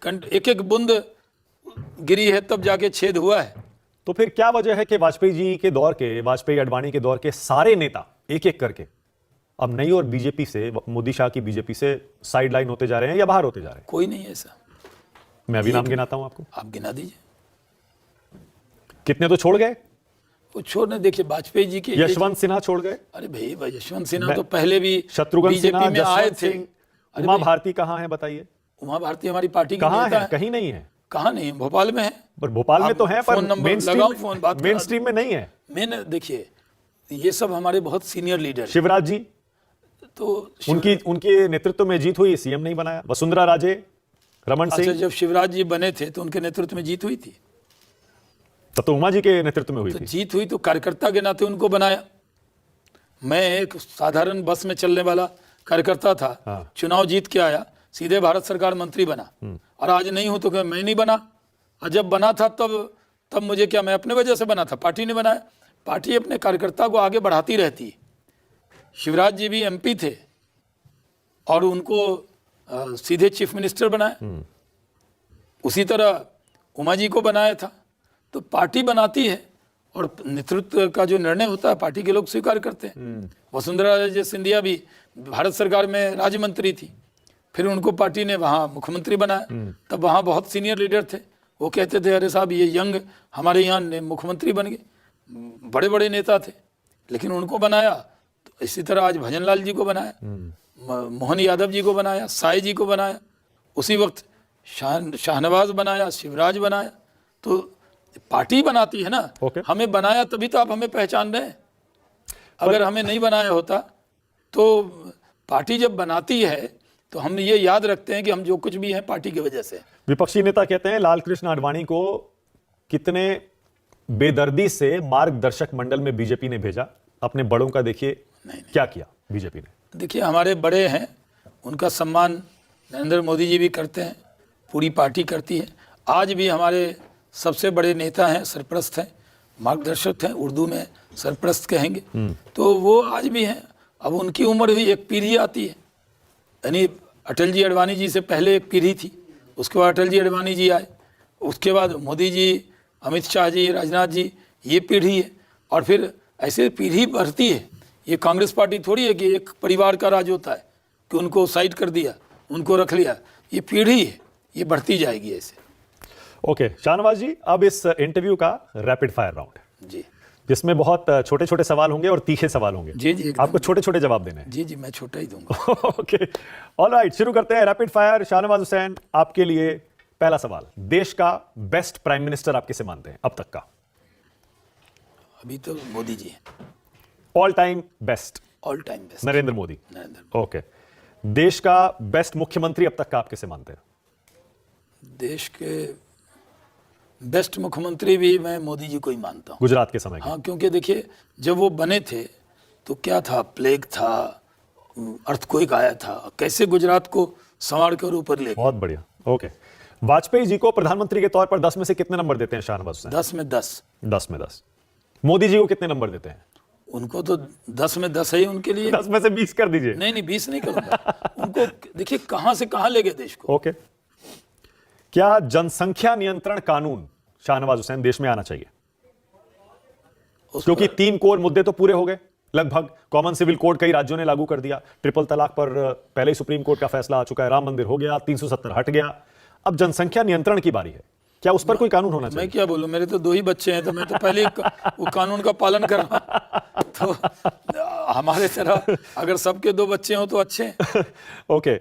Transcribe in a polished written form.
एक एक बूंद गिरी है तब जाके छेद हुआ है। तो फिर क्या वजह है कि वाजपेयी जी के दौर के, वाजपेयी अडवाणी के दौर के सारे नेता एक एक करके अब नई और बीजेपी से, मोदी शाह की बीजेपी से साइड लाइन होते जा रहे हैं या बाहर होते जा रहे हैं? कोई नहीं है ऐसा। मैं अभी नाम गिनाता हूं आपको, आप गिना दीजिए। कितने तो छोड़ गए। वो छोड़ने, देखिए वाजपेयी जी के यशवंत सिन्हा छोड़ गए। अरे भाई यशवंत सिन्हा तो पहले भी शत्रुघ्न सिन्हा, बीजेपी में आए जसवंत थे। सिंह, उमा भारती कहां है बताइए? उमा भारती हमारी पार्टी की कहां नेता है? कहीं नहीं है। कहाँ नहीं, भोपाल में है। पर भोपाल में तो है, पर फोन नंबर मेन लगाओ, फोन बात करा। स्ट्रीम में नहीं है। मैंने देखिए ये सब हमारे बहुत सीनियर लीडर हैं। शिवराज जी, तो उनके नेतृत्व में जीत हुई, सीएम नहीं बनाया। वसुंधरा राजे, रमन अच्छा, सिंह, जब शिवराज जी बने थे तो उनके नेतृत्व में जीत हुई थी। तब तो उमा जी के नेतृत्व में हुई तो थी। जीत हुई तो कार्यकर्ता के नाते उनको बनाया। मैं एक साधारण बस में चलने वाला कार्यकर्ता था। हाँ। चुनाव जीत के आया, सीधे भारत सरकार मंत्री बना, और आज नहीं हूं तो क्या मैं नहीं बना? और जब बना था तब मुझे क्या, मैं अपने वजह से बना था, पार्टी ने बनाया। पार्टी अपने कार्यकर्ता को आगे बढ़ाती रहती है। शिवराज जी भी एमपी थे और उनको सीधे चीफ मिनिस्टर बनाया। उसी तरह उमा जी को बनाया था। तो पार्टी बनाती है और नेतृत्व का जो निर्णय होता है पार्टी के लोग स्वीकार करते हैं। वसुंधरा राजे सिंधिया भी भारत सरकार में राज्य मंत्री थी, फिर उनको पार्टी ने वहाँ मुख्यमंत्री बनाया। तब वहाँ बहुत सीनियर लीडर थे, वो कहते थे अरे साहब ये यंग हमारे यहाँ मुख्यमंत्री बन गए। बड़े बड़े नेता थे, लेकिन उनको बनाया। तो इसी तरह आज भजन लाल जी को बनाया, मोहन यादव जी को बनाया, साई जी को बनाया, उसी वक्त शाहनवाज बनाया, शिवराज बनाया। तो पार्टी बनाती है ना। हमें बनाया तभी तो आप हमें पहचान रहे हैं। अगर हमें नहीं बनाया होता तो पार्टी जब बनाती है तो हम ये याद रखते हैं कि हम जो कुछ भी हैं पार्टी की वजह से। विपक्षी नेता कहते हैं लाल कृष्ण आडवाणी को कितने बेदर्दी से मार्गदर्शक मंडल में बीजेपी ने भेजा। अपने बड़ों का देखिए क्या किया बीजेपी ने। देखिए हमारे बड़े हैं, उनका सम्मान नरेंद्र मोदी जी भी करते हैं, पूरी पार्टी करती है। आज भी हमारे सबसे बड़े नेता हैं, सरप्रस्त हैं, मार्गदर्शक हैं, उर्दू में सरप्रस्त कहेंगे। तो वो आज भी हैं। अब उनकी उम्र हुई, एक पीढ़ी आती है, यानी अटल जी अडवाणी जी से पहले एक पीढ़ी थी, उसके बाद अटल जी अडवाणी जी आए, उसके बाद मोदी जी, अमित शाह जी, राजनाथ जी, ये पीढ़ी है। और फिर ऐसे पीढ़ी बढ़ती है। ये कांग्रेस पार्टी थोड़ी है कि एक परिवार का राज होता है कि उनको साइड कर दिया, उनको रख लिया। ये पीढ़ी है, ये बढ़ती जाएगी ऐसे। ओके शाहनवाज जी, अब इस इंटरव्यू का रैपिड फायर राउंड जी, जिसमें बहुत छोटे छोटे सवाल होंगे और तीखे सवाल होंगे। जी जी, आपको छोटे छोटे जवाब देने हैं। जी जी, मैं छोटा ही दूंगा। ओके ऑलराइट, शुरू करते हैं रैपिड फायर। शाहनवाज हुसैन, आपके लिए पहला सवाल। देश का बेस्ट प्राइम मिनिस्टर आप किसे मानते हैं अब तक का? अभी तो मोदी जी हैं। All time best? All time best Narendra Modi. Narendra. Okay, देश का बेस्ट मुख्यमंत्री अब तक का आप किसे मानते हैं? देश के बेस्ट मुख्यमंत्री भी मैं मोदी जी को ही मानता हूँ। गुजरात के समय के? हाँ, क्योंकि देखिए जब वो बने थे तो क्या था, प्लेग था, अर्थक्वेक आया था, कैसे गुजरात को संवार कर ऊपर ले गए। बहुत बढ़िया। ओके, वाजपेयी जी को प्रधानमंत्री के तौर पर 10 में से कितने नंबर देते हैं शाहनवाज हुसैन? 10 में 10। 10 में 10। मोदी जी को कितने नंबर देते हैं? उनको तो 10 में 10 है उनके लिए। 10 में से 20 कर दीजिए। नहीं 20 नहीं करूंगा। उनको देखिए कहां से कहां ले गए देश को। ओके, क्या जनसंख्या नियंत्रण कानून शाहनवाज हुसैन देश में आना चाहिए? क्योंकि 3 कोर मुद्दे तो पूरे हो गए लगभग। कॉमन सिविल कोड कई राज्यों ने लागू कर दिया, ट्रिपल तलाक पर पहले ही सुप्रीम कोर्ट का फैसला आ चुका है, राम मंदिर हो गया, 370 हट गया। अब जनसंख्या नियंत्रण की बारी है, क्या उस पर कोई कानून होना चाहिए? मैं क्या बोलूं, मेरे तो 2 ही बच्चे हैं, तो मैं तो पहले वो कानून का पालन कर रहा हूं। तो हमारे तरह अगर सबके 2 बच्चे हों तो अच्छे हैं। ओके,